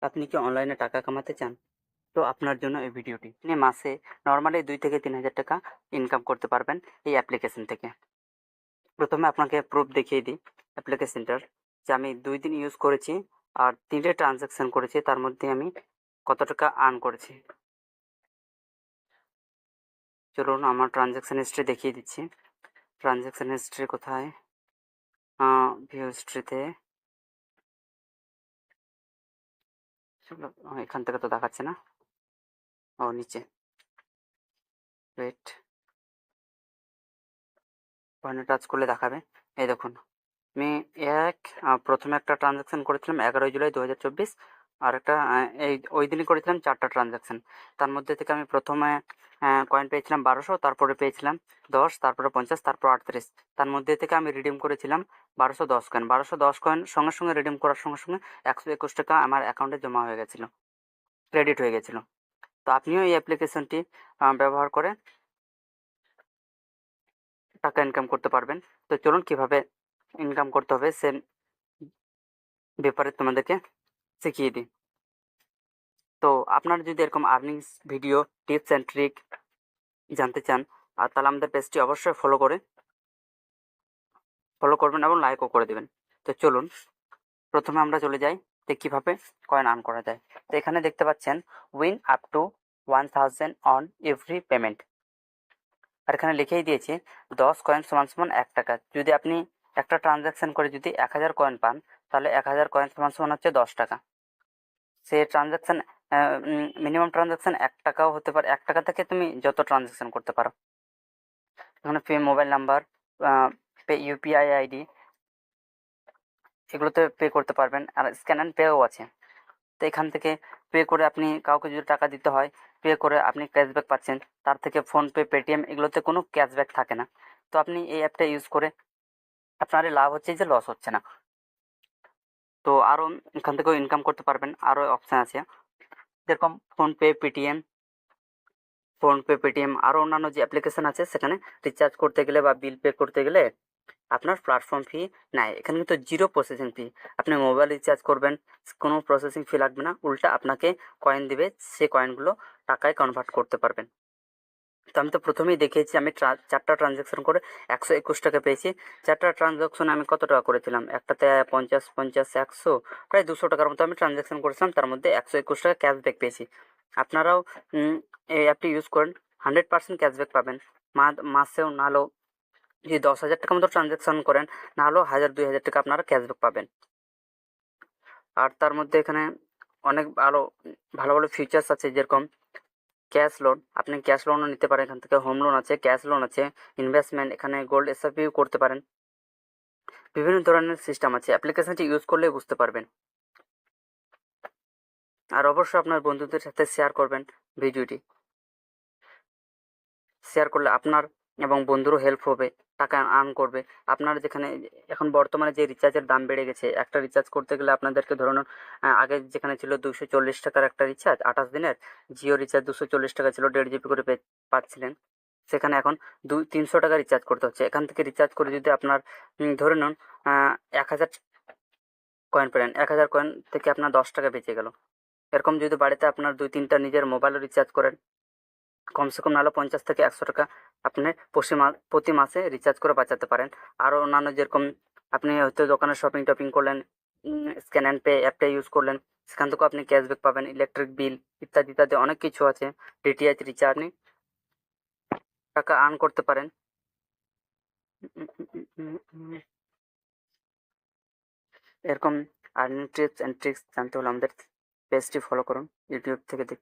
আপনি কি অনলাইনে টাকা কামাতে চান? তো আপনার জন্য এই ভিডিওটি। আপনি মাসে নরমালি 2 থেকে 3,000 টাকা ইনকাম করতে পারবেন এই অ্যাপ্লিকেশন থেকে। প্রথমে আপনাকে প্রুফ দেখিয়ে দিই অ্যাপ্লিকেশনটার, যে আমি 2 দিন ইউজ করেছি আর 3টে ট্রানজ্যাকশন করেছি, তার মধ্যে আমি কত টাকা আর্ন করেছি। চলুন আমার ট্রানজ্যাকশন হিস্ট্রি দেখিয়ে দিচ্ছি। ট্রানজ্যাকশন হিস্ট্রি কোথায়? ভিউ হিস্ট্রিতে। এখান থেকে তো দেখাচ্ছে না। ও নিচে, ওয়েট, ওখানে টাচ করলে দেখাবে। এই দেখুন, আমি প্রথমে একটা ট্রানজ্যাকশন করেছিলাম 11 জুলাই 2024, আর একটা ওই দিনই করেছিলাম 4টা ট্রানজ্যাকশন। তার মধ্যে থেকে আমি প্রথমে কয়েন পেয়েছিলাম 1200, তারপরে পেয়েছিলাম 10, তারপরে 50, তারপর 38। তার মধ্যে থেকে আমি রিডিম করেছিলাম 1210 কয়েন। 1210 কয়েন সঙ্গে সঙ্গে রিডিম করার সঙ্গে সঙ্গে 121 টাকা আমার অ্যাকাউন্টে জমা হয়ে গেছিলো, ক্রেডিট হয়ে গেছিলো। তো আপনিও এই অ্যাপ্লিকেশনটি ব্যবহার করে টাকা ইনকাম করতে পারবেন। তো চলুন কীভাবে ইনকাম করতে হবে সে ব্যাপারে তোমাদেরকে শিখিয়ে দিই। তো আপনারা যদি এরকম earnings video, tips and trick জানতে চান, আর তাহলে আমাদের পেজটি অবশ্যই ফলো করবেন এবং লাইকও করে দেবেন। তো চলুন প্রথমে আমরা চলে যাই যে কীভাবে কয়েন আর্ন করা যায়। তো এখানে দেখতে পাচ্ছেন win up to 1000 on every payment, আর এখানে লিখেই দিয়েছি 10 কয়েন সমান সমান 1 টাকা। যদি আপনি একটা ট্রানজ্যাকশন করে যদি 1000 কয়েন পান, তাহলে 1000 কয়েন সমান সমান হচ্ছে 10 টাকা। সে ট্রানজ্যাকশন মিনিমাম ট্রানজ্যাকশন 1 টাকাও হতে পারে। 1 টাকা থেকে তুমি যত ট্রানজ্যাকশন করতে পারো। এখানে pay mobile number, pay UPI ID, এগুলোতে পে করতে পারবেন। আর স্ক্যান অ্যান্ড পেও আছে। তো এখান থেকে পে করে আপনি কাউকে যদি টাকা দিতে হয়, পে করে আপনি ক্যাশব্যাক পাচ্ছেন। তার থেকে ফোনপে, পেটিএম এগুলোতে কোনো ক্যাশব্যাক থাকে না। তো আপনি এই অ্যাপটা ইউজ করে আপনার লাভ হচ্ছে যে লস হচ্ছে না। তো আরও এখান থেকেও ইনকাম করতে পারবেন। আরও অপশান আছে, যেরকম ফোনপে, পেটিএম আরও অন্যান্য যে অ্যাপ্লিকেশান আছে, সেখানে রিচার্জ করতে গেলে বা বিল পে করতে গেলে আপনার প্ল্যাটফর্ম ফি নেয়। এখানে কিন্তু 0 প্রসেসিং ফি। আপনি মোবাইল রিচার্জ করবেন, কোনো প্রসেসিং ফি লাগবে না, উল্টা আপনাকে কয়েন দিবে, সে কয়েনগুলো টাকায় কনভার্ট করতে পারবেন। তো আমি তো প্রথমেই দেখিয়েছি, আমি 4টা ট্রানজ্যাকশন করে 121 টাকা পেয়েছি। 4টা ট্রানজ্যাকশনে আমি কত টাকা করেছিলাম? একটাতে 50, 50, 100, প্রায় 200 টাকার মতো আমি ট্রানজ্যাকশন করেছিলাম। তার মধ্যে 121 টাকা ক্যাশব্যাক পেয়েছি। আপনারাও এই অ্যাপটি ইউজ করেন, 100% ক্যাশব্যাক পাবেন। মাসেও না হলেও যদি 10,000 টাকার মতো ট্রানজ্যাকশন করেন, না হলেও 1000-2000 টাকা আপনারা ক্যাশব্যাক পাবেন। আর তার মধ্যে এখানে অনেক ভালো ভালো ভালো ফিচার্স আছে, যেরকম ক্যাশ লোন। আপনি ক্যাশ লোনও নিতে পারেন এখান থেকে। হোম লোন আছে, ক্যাশ লোন আছে, ইনভেস্টমেন্ট, এখানে গোল্ড এসআইপিও করতে পারেন। বিভিন্ন ধরনের সিস্টেম আছে, অ্যাপ্লিকেশনটি ইউজ করলেই বুঝতে পারবেন। আর অবশ্যই আপনার বন্ধুদের সাথে শেয়ার করবেন ভিডিওটি। শেয়ার করলে আপনার এবং বন্ধুরও হেল্প হবে, টাকা আর্ন করবে। আপনার যেখানে এখন বর্তমানে যে রিচার্জের দাম বেড়ে গেছে, একটা রিচার্জ করতে গেলে আপনাদেরকে ধরুন, আগে যেখানে ছিল 240 টাকার একটা রিচার্জ 28 দিনের, জিও রিচার্জ 240 টাকা ছিল, 1.5 জিবি করে পাচ্ছিলেন। সেখানে এখন 300 টাকা রিচার্জ করতে হচ্ছে। এখান থেকে রিচার্জ করে যদি আপনার ধরে নিন 1000 কয়েন পেলেন, 1000 কয়েন থেকে আপনার 10 টাকা বেঁচে গেল। এরকম যদি বাড়িতে আপনার 2-3টা নিজের মোবাইলও রিচার্জ করেন, কমসে কম নাহলে 50 থেকে 100 টাকা আপনি প্রতি মাসে রিচার্জ করে বাঁচাতে পারেন। আরও অন্যান্য, যেরকম আপনি হয়তো দোকানে শপিং টপিং করলেন, স্ক্যান অ্যান্ড পে অ্যাপটা ইউজ করলেন, সেখান থেকেও আপনি ক্যাশব্যাক পাবেন। ইলেকট্রিক বিল ইত্যাদি ইত্যাদি অনেক কিছু আছে। ডিটিএইচ রিচার্জ আপনি টাকা আর্ন করতে পারেন। এরকম আর্নিং টিপস অ্যান্ড ট্রিক্স জানতে হলে আমাদের পেজটি ফলো করুন, ইউটিউব থেকে দেখতে।